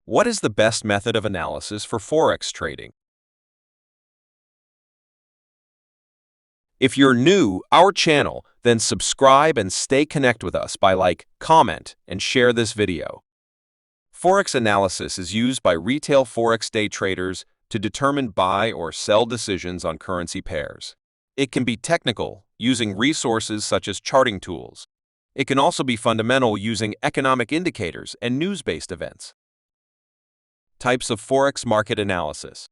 What is the best method of analysis for Forex trading? If you're new our channel, then subscribe and stay connected with us by comment, and share this video. Forex analysis is used by retail Forex day traders to determine buy or sell decisions on currency pairs. It can be technical, using resources such as charting tools. It can also be fundamental using economic indicators and news-based events. Types of Forex market analysis.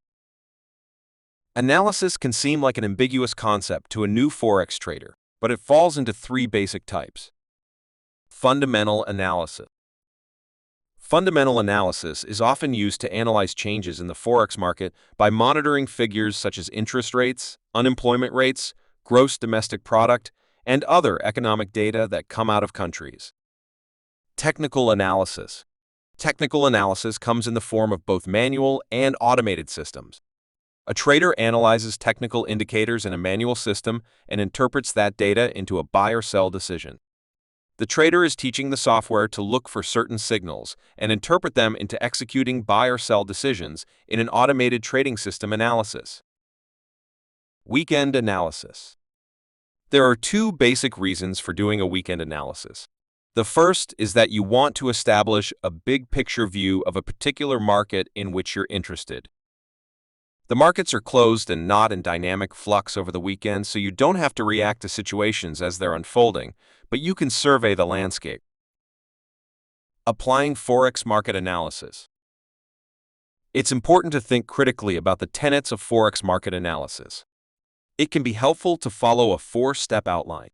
Analysis can seem like an ambiguous concept to a new Forex trader, but it falls into three basic types. Fundamental analysis. Fundamental analysis is often used to analyze changes in the Forex market by monitoring figures such as interest rates, unemployment rates, gross domestic product, and other economic data that come out of countries. Technical analysis. Technical analysis comes in the form of both manual and automated systems. A trader analyzes technical indicators in a manual system and interprets that data into a buy or sell decision. The trader is teaching the software to look for certain signals and interpret them into executing buy or sell decisions in an automated trading system analysis. Weekend analysis. There are two basic reasons for doing a weekend analysis. The first is that you want to establish a big picture view of a particular market in which you're interested. The markets are closed and not in dynamic flux over the weekend, so you don't have to react to situations as they're unfolding, but you can survey the landscape. Applying Forex market analysis. It's important to think critically about the tenets of Forex market analysis. It can be helpful to follow a four-step outline.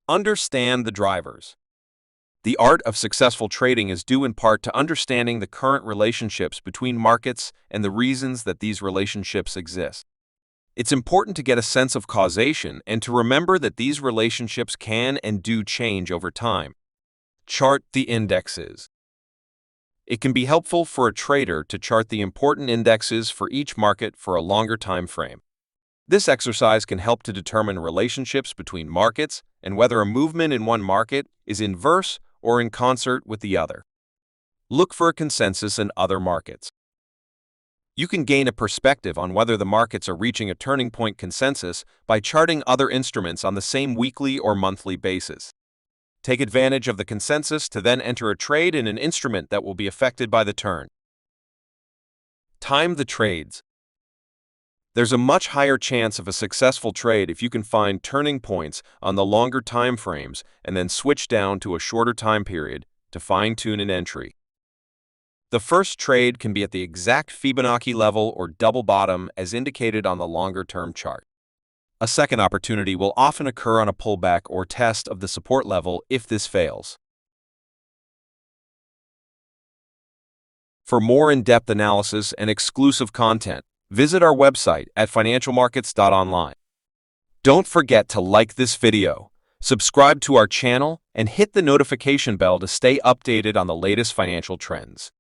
Understand the drivers. The art of successful trading is due in part to understanding the current relationships between markets and the reasons that these relationships exist. It's important to get a sense of causation and to remember that these relationships can and do change over time. Chart the indexes. It can be helpful for a trader to chart the important indexes for each market for a longer time frame. This exercise can help to determine relationships between markets and whether a movement in one market is inverse or in concert with the other. Look for a consensus in other markets. You can gain a perspective on whether the markets are reaching a turning point consensus by charting other instruments on the same weekly or monthly basis. Take advantage of the consensus to then enter a trade in an instrument that will be affected by the turn. Time the trades. There's a much higher chance of a successful trade if you can find turning points on the longer time frames and then switch down to a shorter time period to fine-tune an entry. The first trade can be at the exact Fibonacci level or double bottom as indicated on the longer-term chart. A second opportunity will often occur on a pullback or test of the support level if this fails. For more in-depth analysis and exclusive content, visit our website at financialmarkets.online. Don't forget to like this video, subscribe to our channel, and hit the notification bell to stay updated on the latest financial trends.